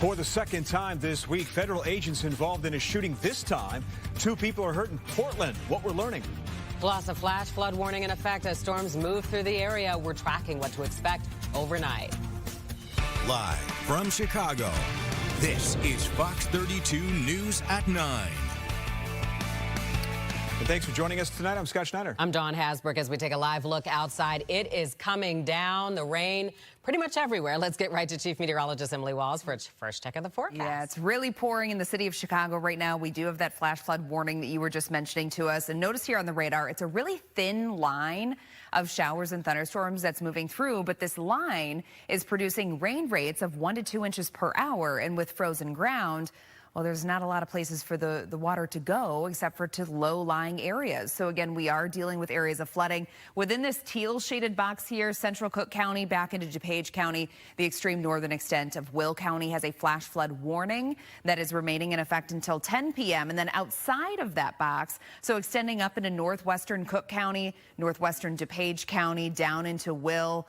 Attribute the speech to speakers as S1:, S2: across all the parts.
S1: For the second time this week, federal agents involved in a shooting. This time, 2 people are hurt in Portland. What we're learning.
S2: Plus, a flash flood warning in effect as storms move through the area. We're tracking what to expect overnight.
S3: Live from Chicago, this is Fox 32 News at 9.
S1: And thanks for joining us tonight. I'm Scott Schneider.
S2: I'm Dawn Hasbrook as we take a live look outside. It is coming down, the rain pretty much everywhere. Let's get right to Chief Meteorologist Emily Walls for a first check of the forecast.
S4: Yeah, it's really pouring in the city of Chicago right now. We do have that flash flood warning that you were just mentioning to us. And notice here on the radar, it's a really thin line of showers and thunderstorms that's moving through. But this line is producing rain rates of 1 to 2 inches per hour. And with frozen ground, well, there's not a lot of places for the water to go except for to low-lying areas. So again, we are dealing with areas of flooding. Within this teal shaded box here, central Cook County back into DuPage County, the extreme northern extent of Will County has a flash flood warning that is remaining in effect until 10 p.m. And then outside of that box, so extending up into northwestern Cook County, northwestern DuPage County, down into Will,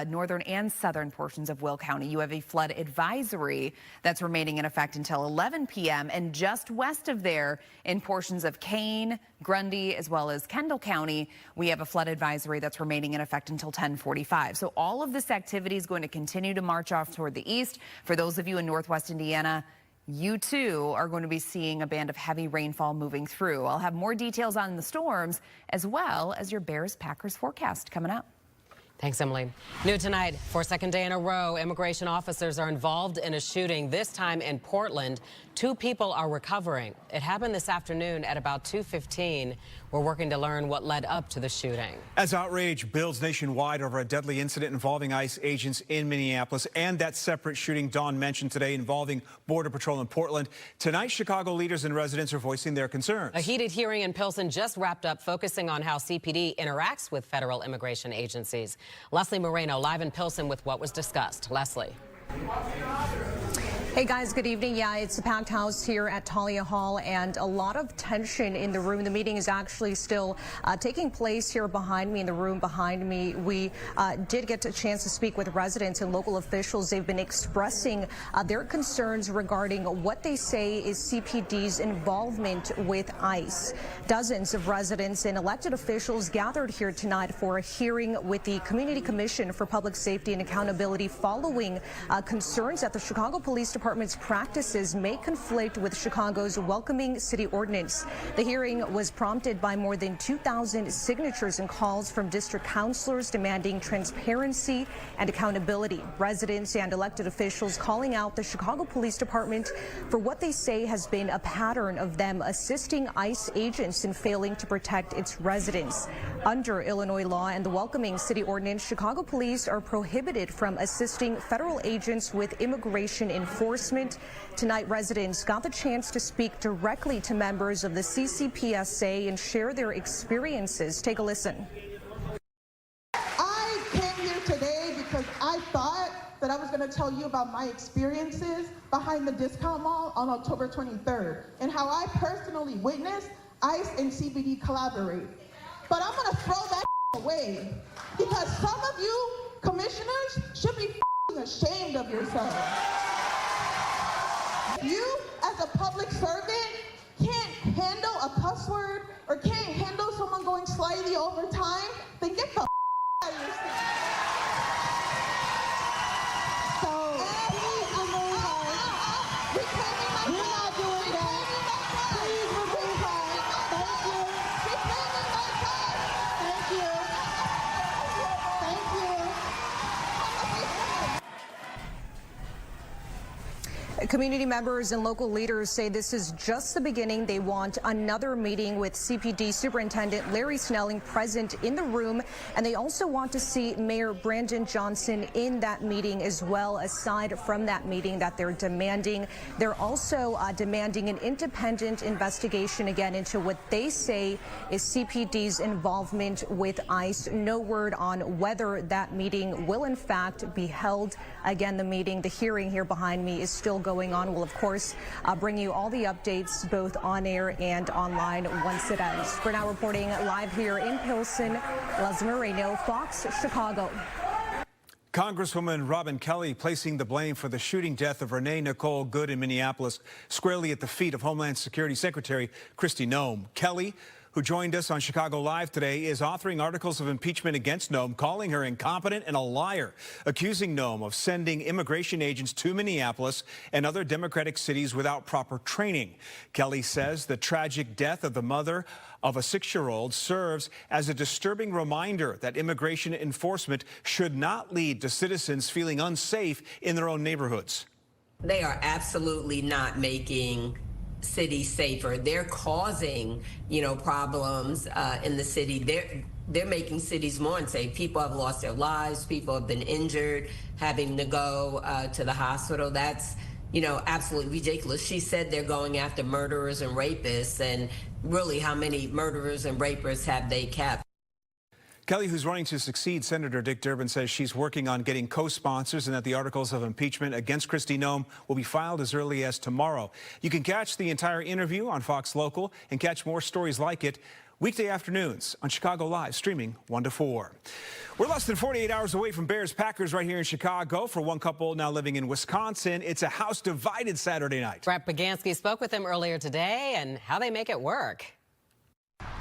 S4: northern and southern portions of Will County, you have a flood advisory that's remaining in effect until 11 p.m. And just west of there, in portions of Kane, Grundy, as well as Kendall County, we have a flood advisory that's remaining in effect until 10:45. So all of this activity is going to continue to march off toward the east. For those of you in northwest Indiana, you too are going to be seeing a band of heavy rainfall moving through. I'll have more details on the storms as well as your Bears-Packers forecast coming up.
S2: Thanks, Emily. New tonight, for a second day in a row, immigration officers are involved in a shooting, this time in Portland. 2 people are recovering. It happened this afternoon at about 2:15. We're working to learn what led up to the shooting.
S1: As outrage builds nationwide over a deadly incident involving ICE agents in Minneapolis and that separate shooting Dawn mentioned today involving Border Patrol in Portland, tonight Chicago leaders and residents are voicing their concerns.
S2: A heated hearing in Pilsen just wrapped up, focusing on how CPD interacts with federal immigration agencies. Leslie Moreno live in Pilsen with what was discussed. Leslie.
S5: Hey guys, good evening. Yeah, it's a packed house here at Talia Hall and a lot of tension in the room. The meeting is actually still taking place here behind me, in the room behind me. We did get a chance to speak with residents and local officials. They've been expressing their concerns regarding what they say is CPD's involvement with ICE. Dozens of residents and elected officials gathered here tonight for a hearing with the Community Commission for Public Safety and Accountability following concerns that the Chicago Police Department's practices may conflict with Chicago's welcoming city ordinance. The hearing was prompted by more than 2,000 signatures and calls from district councilors demanding transparency and accountability. Residents and elected officials calling out the Chicago Police Department for what they say has been a pattern of them assisting ICE agents in failing to protect its residents. Under Illinois law and the welcoming city ordinance, Chicago police are prohibited from assisting federal agents with immigration enforcement. Tonight, residents got the chance to speak directly to members of the CCPSA and share their experiences. Take a listen.
S6: I came here today because I thought that I was going to tell you about my experiences behind the discount mall on October 23rd and how I personally witnessed ICE and CPD collaborate. But I'm going to throw that away because some of you commissioners should be ashamed of yourselves. You, as a public servant, can't handle a cuss word or can't handle someone going slightly over time, then get the out of your seat. So, please remove her. Reclaiming my time. We're not doing that. Please remove her. Thank you. Reclaiming my time. Thank you. Thank you.
S5: Community members and local leaders say this is just the beginning. They want another meeting with CPD Superintendent Larry Snelling present in the room, and they also want to see Mayor Brandon Johnson in that meeting as well. Aside from that meeting that they're demanding, they're also demanding an independent investigation again into what they say is CPD's involvement with ICE. No word on whether that meeting will in fact be held. Again, the hearing here behind me is still going on. We'll, of course, bring you all the updates both on air and online once it ends. For now, reporting live here in Pilsen, Leslie Moreno, Fox Chicago.
S1: Congresswoman Robin Kelly placing the blame for the shooting death of Renee Nicole Good in Minneapolis squarely at the feet of Homeland Security Secretary Kristi Noem. Kelly, who joined us on Chicago Live today, is authoring articles of impeachment against Noem, calling her incompetent and a liar, accusing Noem of sending immigration agents to Minneapolis and other Democratic cities without proper training. Kelly says the tragic death of the mother of a 6-year-old serves as a disturbing reminder that immigration enforcement should not lead to citizens feeling unsafe in their own neighborhoods.
S7: They are absolutely not making cities safer. They're causing, problems in the city. They're making cities more unsafe. People have lost their lives. People have been injured, having to go to the hospital. That's, absolutely ridiculous. She said they're going after murderers and rapists, and really, how many murderers and rapists have they kept?
S1: Kelly, who's running to succeed Senator Dick Durbin, says she's working on getting co-sponsors and that the articles of impeachment against Kristi Noem will be filed as early as tomorrow. You can catch the entire interview on Fox Local and catch more stories like it weekday afternoons on Chicago Live, streaming 1 to 4. We're less than 48 hours away from Bears-Packers right here in Chicago. For one couple now living in Wisconsin, it's a house-divided Saturday night.
S2: Brett Bagansky spoke with them earlier today and how they make it work.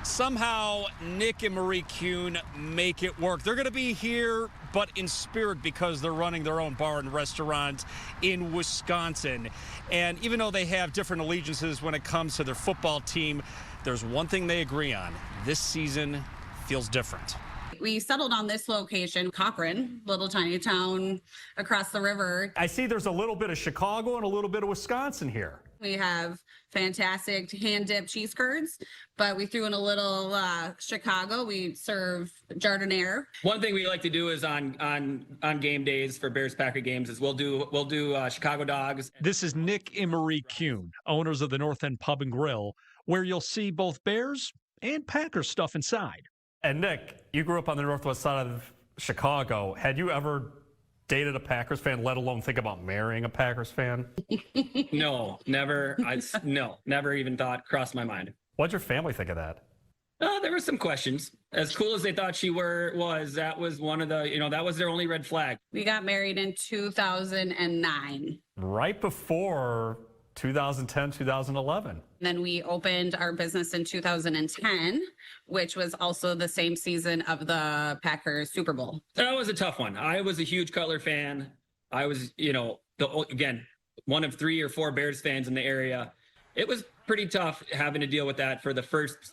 S8: Somehow, Nick and Marie Kuhn make it work. They're going to be here, but in spirit, because they're running their own bar and restaurant in Wisconsin. And even though they have different allegiances when it comes to their football team, there's one thing they agree on. This season feels different.
S9: We settled on this location, Cochrane, little tiny town across the river.
S10: I see there's a little bit of Chicago and a little bit of Wisconsin here.
S9: We have fantastic hand-dipped cheese curds, but we threw in a little Chicago. We serve jardiniere.
S11: One thing we like to do is on game days for Bears-Packer games is we'll do Chicago dogs.
S10: This is Nick and Marie Kuhn, owners of the North End Pub and Grill, where you'll see both Bears and Packers stuff inside. And Nick, you grew up on the northwest side of Chicago. Had you ever dated a Packers fan, let alone think about marrying a Packers fan?
S11: No, never. Never even crossed my mind.
S10: What'd your family think of that?
S11: There were some questions. As cool as they thought she was, that was one of the, that was their only red flag.
S9: We got married in 2009.
S10: Right before 2010, 2011.
S9: Then we opened our business in 2010, which was also the same season of the Packers Super Bowl.
S11: That was a tough one. I was a huge Cutler fan. I was, again, one of 3 or 4 Bears fans in the area. It was pretty tough having to deal with that for the first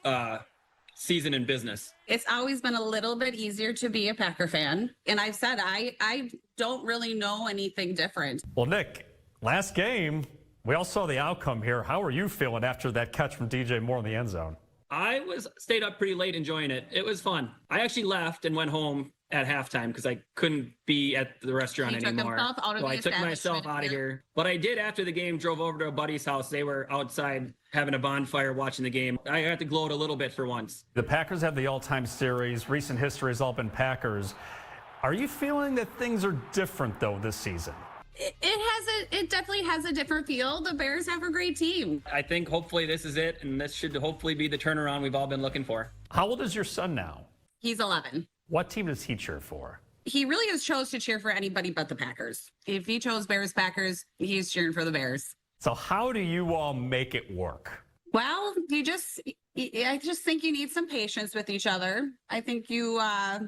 S11: season in business.
S9: It's always been a little bit easier to be a Packer fan. And I've said I don't really know anything different.
S10: Well, Nick, last game, we all saw the outcome here. How are you feeling after that catch from DJ Moore in the end zone?
S11: I stayed up pretty late enjoying it. It was fun. I actually left and went home at halftime because I couldn't be at the restaurant anymore. So I took myself out of here. But I did, after the game, drove over to a buddy's house. They were outside having a bonfire watching the game. I had to gloat a little bit for once.
S10: The Packers have the all-time series. Recent history has all been Packers. Are you feeling that things are different, though, this season?
S9: It definitely has a different feel. The Bears have a great team.
S11: I think hopefully this is it, and this should hopefully be the turnaround we've all been looking for.
S10: How old is your son now?
S9: He's 11.
S10: What team does he cheer for?
S9: He really has chose to cheer for anybody but the Packers. If he chose Bears-Packers, he's cheering for the Bears.
S10: So how do you all make it work?
S9: Well, I just think you need some patience with each other. I think a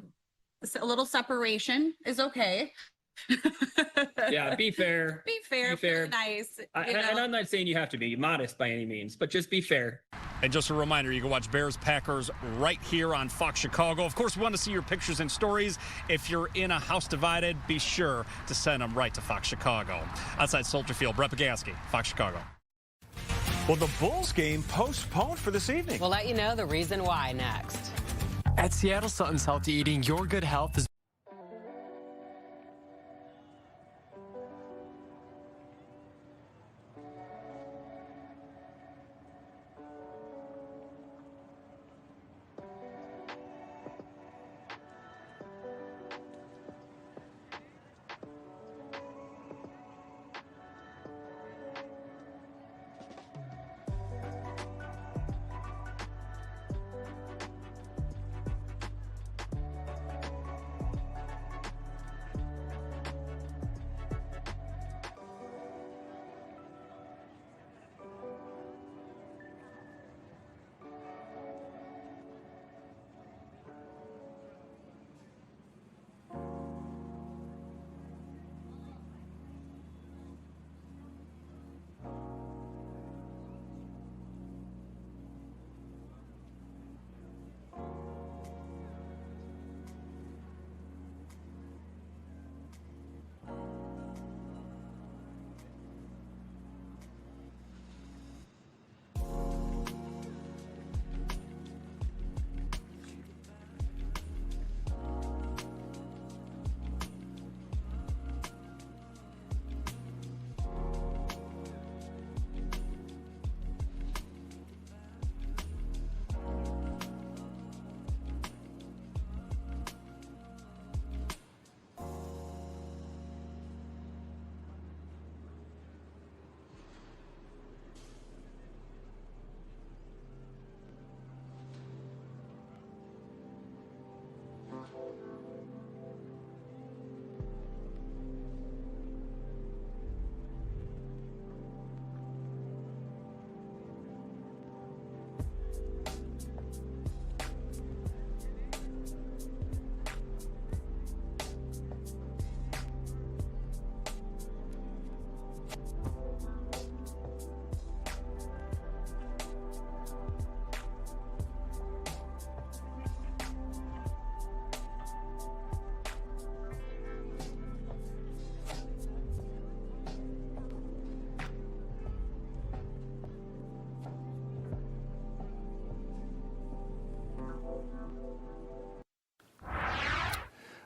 S9: little separation is okay.
S11: Yeah, be fair.
S9: Be fair. Be nice.
S11: And I'm not saying you have to be modest by any means, but just be fair.
S8: And just a reminder, you can watch Bears-Packers right here on Fox Chicago. Of course, we want to see your pictures and stories. If you're in a house divided, be sure to send them right to Fox Chicago. Outside Soldier Field, Brett Bagansky, Fox Chicago.
S1: Well, the Bulls game postponed for this evening.
S2: We'll let you know the reason why next.
S12: At Seattle Sutton's Healthy Eating, your good health is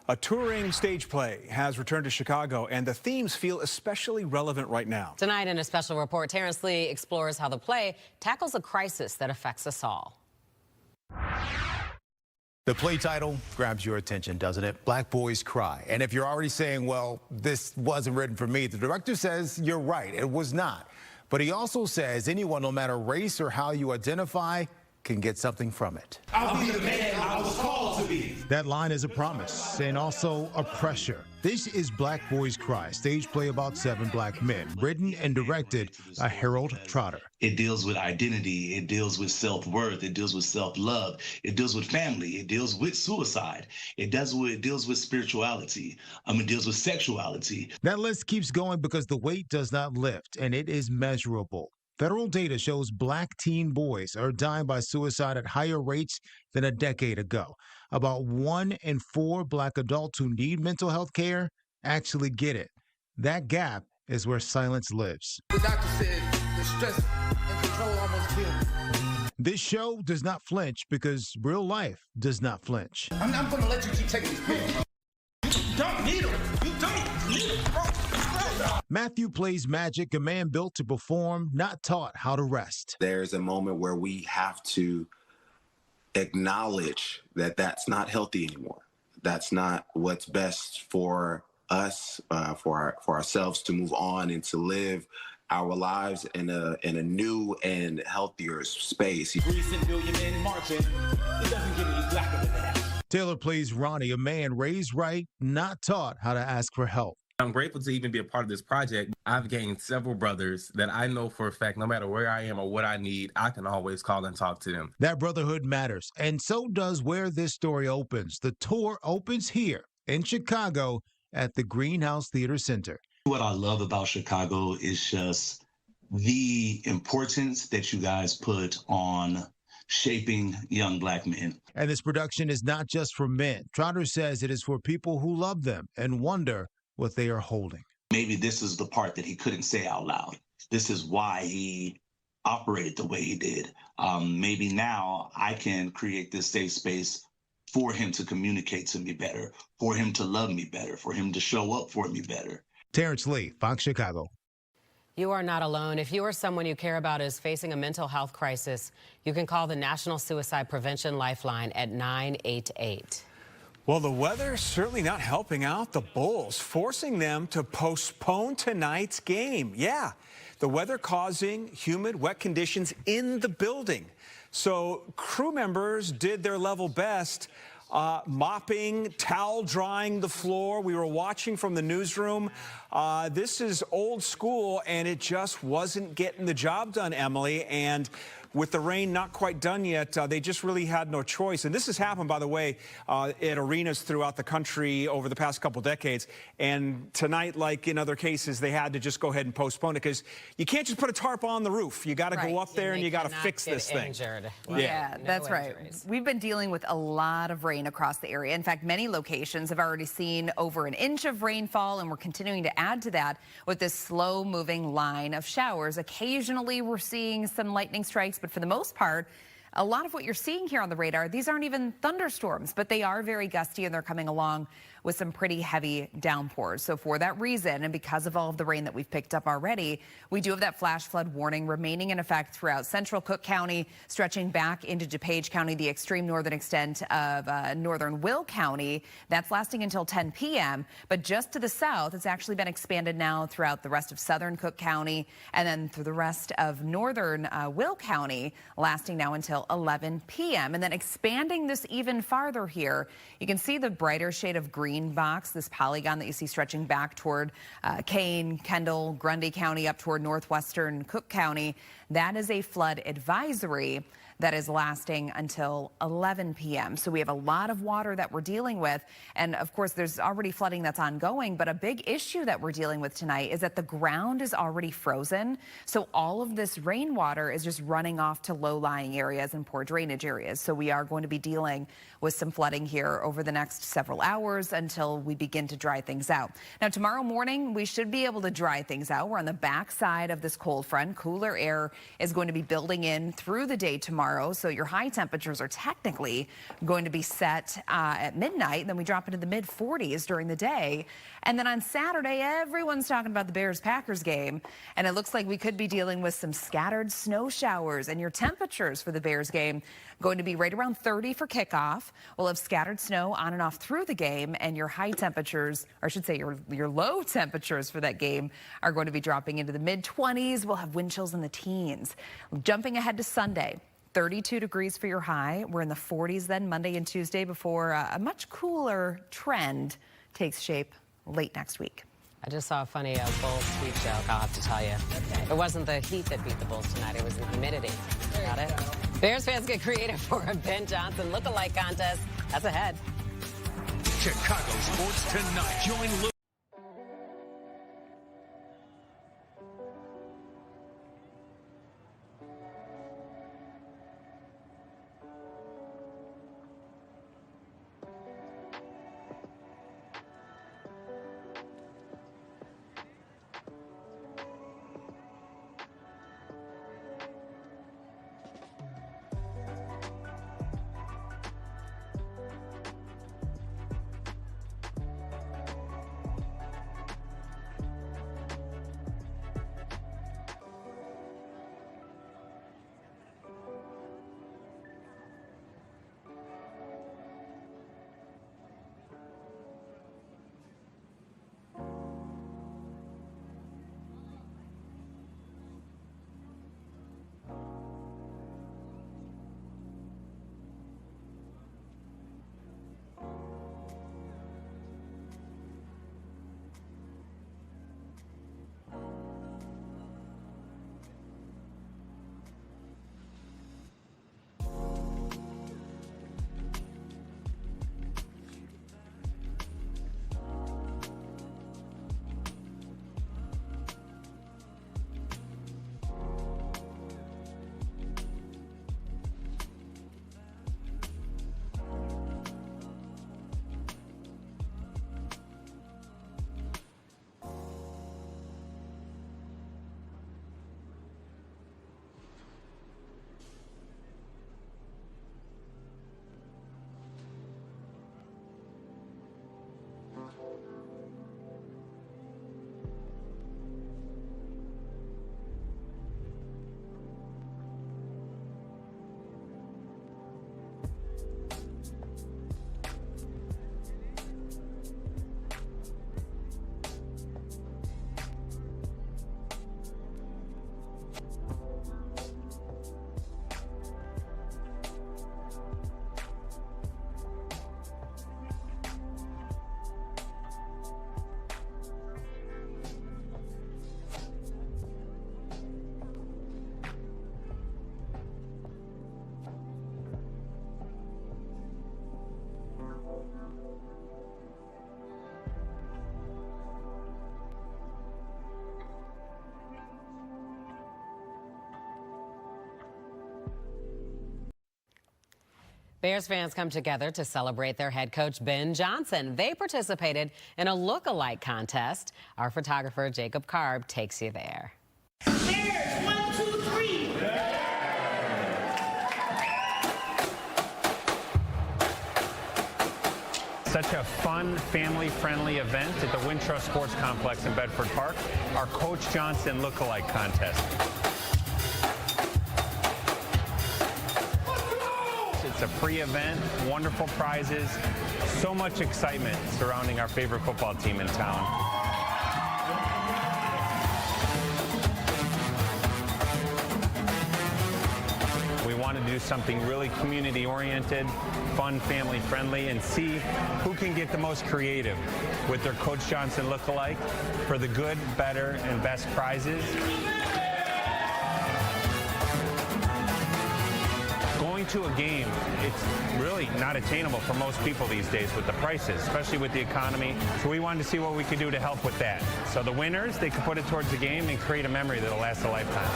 S1: A touring stage play has returned to Chicago, and the themes feel especially relevant right now.
S2: Tonight in a special report, Terrence Lee explores how the play tackles a crisis that affects us all.
S13: The play title grabs your attention, doesn't it? Black Boys Cry. And if you're already saying, well, this wasn't written for me, the director says you're right, it was not. But he also says anyone, no matter race or how you identify, can get something from it.
S14: I'll be the man I was called to be.
S13: That line is a promise and also a pressure. This is Black Boys Cry, stage play about 7 black men, written and directed by Harold Trotter.
S14: It deals with identity, it deals with self-worth, it deals with self-love, it deals with family, it deals with suicide, it deals with spirituality, it deals with sexuality.
S13: That list keeps going because the weight does not lift, and it is measurable. Federal data shows black teen boys are dying by suicide at higher rates than a decade ago. About 1 in 4 black adults who need mental health care actually get it. That gap is where silence lives.
S15: The doctor said the stress and control almost killed me.
S13: This show does not flinch because real life does not flinch.
S15: I'm going to let you keep taking these pills. You don't need them. You don't need them, bro.
S13: Matthew plays Magic, a man built to perform, not taught how to rest.
S16: There's a moment where we have to acknowledge that that's not healthy anymore. That's not what's best for us, for ourselves to move on and to live our lives in a new and healthier space.
S14: Recent billion men marching, it doesn't get any blacker than that.
S13: Taylor plays Ronnie, a man raised right, not taught how to ask for help.
S17: I'm grateful to even be a part of this project. I've gained several brothers that I know for a fact, no matter where I am or what I need, I can always call and talk to them.
S13: That brotherhood matters, and so does where this story opens. The tour opens here in Chicago at the Greenhouse Theater Center.
S14: What I love about Chicago is just the importance that you guys put on shaping young black men.
S13: And this production is not just for men. Trotter says it is for people who love them and wonder what they are holding.
S14: Maybe this is the part that he couldn't say out loud. This is why he operated the way he did. Maybe now I can create this safe space for him to communicate to me better, for him to love me better, for him to show up for me better.
S13: Terrence Lee, Fox Chicago.
S2: You are not alone. If you or someone you care about is facing a mental health crisis, you can call the National Suicide Prevention Lifeline at 988.
S1: Well, the weather's certainly not helping out the Bulls, forcing them to postpone tonight's game. Yeah, the weather causing humid, wet conditions in the building. So crew members did their level best, mopping, towel drying the floor. We were watching from the newsroom. This is old school, and it just wasn't getting the job done, Emily. And with the rain not quite done yet, they just really had no choice. And this has happened, by the way, at arenas throughout the country over the past couple decades. And tonight, like in other cases, they had to just go ahead and postpone it because you can't just put a tarp on the roof. You got to go up there and you got to fix this thing.
S4: Yeah, that's right. We've been dealing with a lot of rain across the area. In fact, many locations have already seen over an inch of rainfall, and we're continuing to add to that with this slow-moving line of showers. Occasionally, we're seeing some lightning strikes, but for the most part, a lot of what you're seeing here on the radar, these aren't even thunderstorms, but they are very gusty, and they're coming along with some pretty heavy downpours. So for that reason, and because of all of the rain that we've picked up already, we do have that flash flood warning remaining in effect throughout central Cook County, stretching back into DuPage County, the extreme northern extent of northern Will County. That's lasting until 10 p.m. But just to the south, it's actually been expanded now throughout the rest of southern Cook County and then through the rest of northern Will County, lasting now until 11 p.m. And then expanding this even farther here, you can see the brighter shade of green box, this polygon that you see stretching back toward Kane, Kendall, Grundy County, up toward northwestern Cook County. That is a flood advisory that is lasting until 11 p.m. So we have a lot of water that we're dealing with. And of course, there's already flooding that's ongoing. But a big issue that we're dealing with tonight is that the ground is already frozen. So all of this rainwater is just running off to low-lying areas and poor drainage areas. So we are going to be dealing with some flooding here over the next several hours until we begin to dry things out. Now, tomorrow morning, we should be able to dry things out. We're on the back side of this cold front. Cooler air is going to be building in through the day tomorrow. tomorrow. So your high temperatures are technically going to be set at midnight. Then we drop into the mid-40s during the day. And then on Saturday, everyone's talking about the Bears-Packers game. And it looks like we could be dealing with some scattered snow showers. And your temperatures for the Bears game going to be right around 30 for kickoff. We'll have scattered snow on and off through the game. And your high temperatures, or I should say your low temperatures for that game, are going to be dropping into the mid-20s. We'll have wind chills in the teens. Jumping ahead to Sunday. 32 degrees for your high. We're in the 40s then Monday and Tuesday before a much cooler trend takes shape late next week.
S2: I just saw a funny Bulls tweet joke, I'll have to tell you. It wasn't the heat that beat the Bulls tonight, it was the humidity. Got it? Bears fans get creative for a Ben Johnson look-alike contest. That's ahead.
S3: Chicago Sports Tonight. Join Luke.
S2: Bears fans come together to celebrate their head coach, Ben Johnson. They participated in a look-alike contest. Our photographer, Jacob Karb, takes you there.
S15: Bears, 1, 2, 3.
S10: Such a fun, family-friendly event at the Wintrust Sports Complex in Bedford Park, our Coach Johnson look-alike contest. It's a free event, wonderful prizes, so much excitement surrounding our favorite football team in town. We wanted to do something really community-oriented, fun, family-friendly, and see who can get the most creative with their Coach Johnson look-alike for the good, better, and best prizes. Going to a game, it's really not attainable for most people these days with the prices, especially with the economy. So we wanted to see what we could do to help with that. So the winners, they could put it towards the game and create a memory that'll last a lifetime.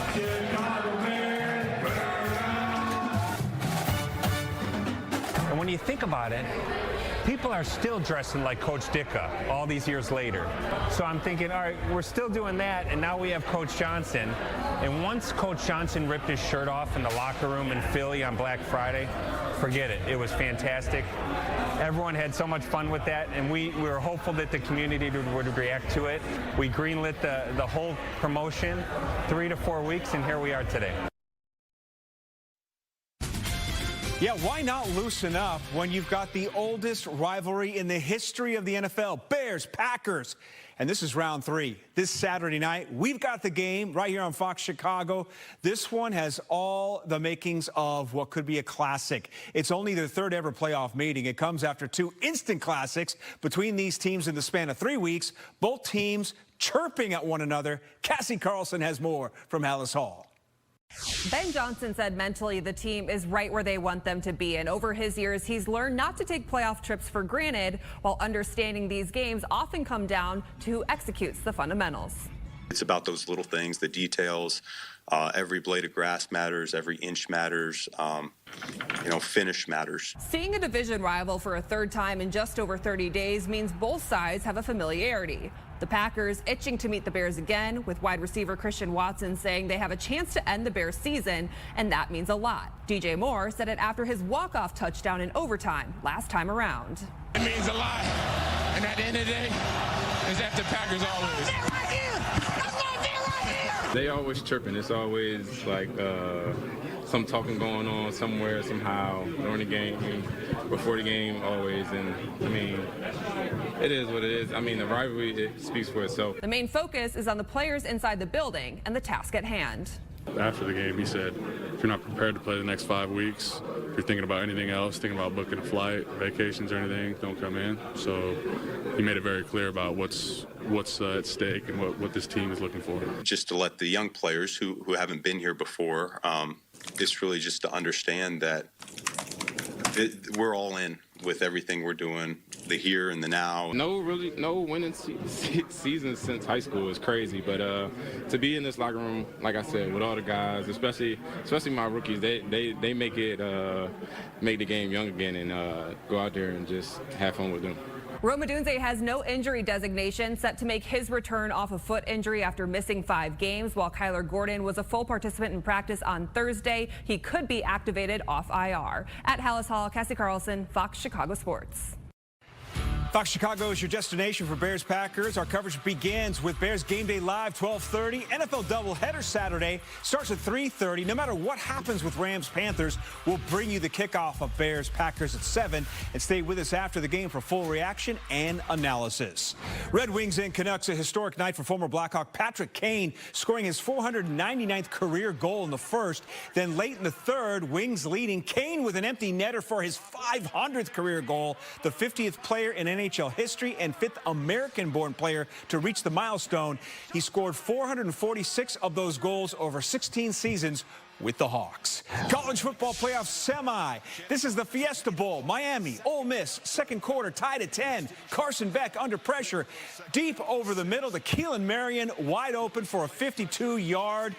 S10: And when you think about it,
S18: people are still dressing like Coach Ditka all these years later. So I'm thinking, all right, we're still doing that, and now we have Coach Johnson. And once Coach Johnson ripped his shirt off in the locker room in Philly on Black Friday, forget it. It was fantastic. Everyone had so much fun with that, and we were hopeful that the community would react to it. We greenlit the whole promotion 3 to 4 weeks, and here we are today.
S1: Yeah, why not loosen up when you've got the oldest rivalry in the history of the NFL? Bears, Packers. And this is round 3. This Saturday night, we've got the game right here on Fox Chicago. This one has all the makings of what could be a classic. It's only their 3rd ever playoff meeting. It comes after 2 instant classics between these teams in the span of 3 weeks. Both teams chirping at one another. Cassie Carlson has more from Hallis Hall.
S19: Ben Johnson said mentally the team is right where they want them to be, and over his years he's learned not to take playoff trips for granted, while understanding these games often come down to who executes the fundamentals.
S20: It's about those little things, the details. Every blade of grass matters, every inch matters, finish matters.
S19: Seeing a division rival for a 3rd time in just over 30 days means both sides have a familiarity. The Packers itching to meet the Bears again, with wide receiver Christian Watson saying they have a chance to end the Bears season, and that means a lot. DJ Moore said it after his walk-off touchdown in overtime last time around.
S21: It means a lot, and at the end of the day, it's after Packers always.
S17: They always chirping. It's always like some talking going on somewhere, somehow, during the game, before the game, always. And, I mean, it is what it is. I mean, the rivalry, it speaks for itself.
S19: The main focus is on the players inside the building and the task at hand.
S22: After the game, he said, if you're not prepared to play the next 5 weeks, if you're thinking about anything else, thinking about booking a flight, vacations or anything, don't come in. So he made it very clear about what's at stake and what this team is looking for.
S20: Just to let the young players who haven't been here before, it's really just to understand that we're all in with everything we're doing, the here and the now.
S17: No winning season since high school is crazy, but to be in this locker room, like I said, with all the guys, especially my rookies, they make the game young again and go out there and just have fun with them.
S19: Rome Odunze has no injury designation, set to make his return off a foot injury after missing 5 games, while Kyler Gordon was a full participant in practice on Thursday. He could be activated off IR. At Hallis Hall, Cassie Carlson, Fox Chicago Sports.
S1: Fox Chicago is your destination for Bears Packers. Our coverage begins with Bears Game Day Live, 12:30. NFL doubleheader Saturday starts at 3:30. No matter what happens with Rams Panthers, we'll bring you the kickoff of Bears Packers at 7. And stay with us after the game for full reaction and analysis. Red Wings and Canucks, a historic night for former Blackhawk Patrick Kane, scoring his 499th career goal in the first. Then late in the third, Wings leading. Kane with an empty netter for his 500th career goal, the 50th player in NHL history and 5th American-born player to reach the milestone. He scored 446 of those goals over 16 seasons with the Hawks. College football playoff semi. This is the Fiesta Bowl. Miami, Ole Miss, second quarter tied at 10. Carson Beck under pressure. Deep over the middle to Keelan Marion, wide open for a 52-yard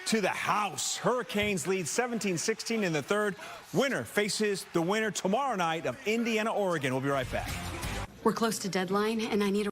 S1: to the house. Hurricanes lead 17-16 in the third. Winner faces the winner tomorrow night of Indiana, Oregon. We'll be right back.
S23: We're close to deadline, and I need a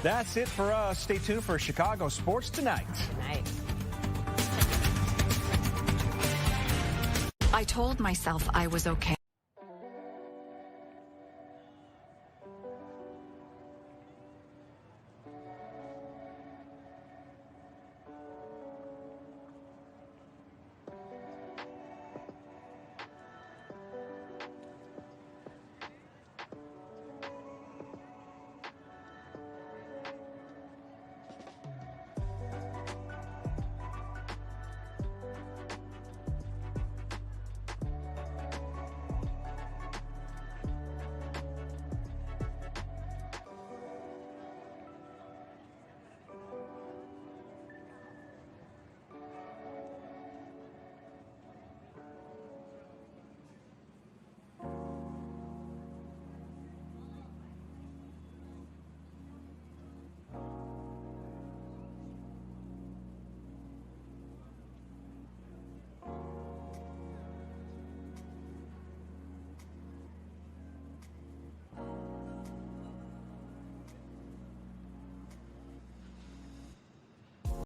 S1: That's it for us. Stay tuned for Chicago Sports Tonight.
S2: Tonight.
S5: I told myself I was okay.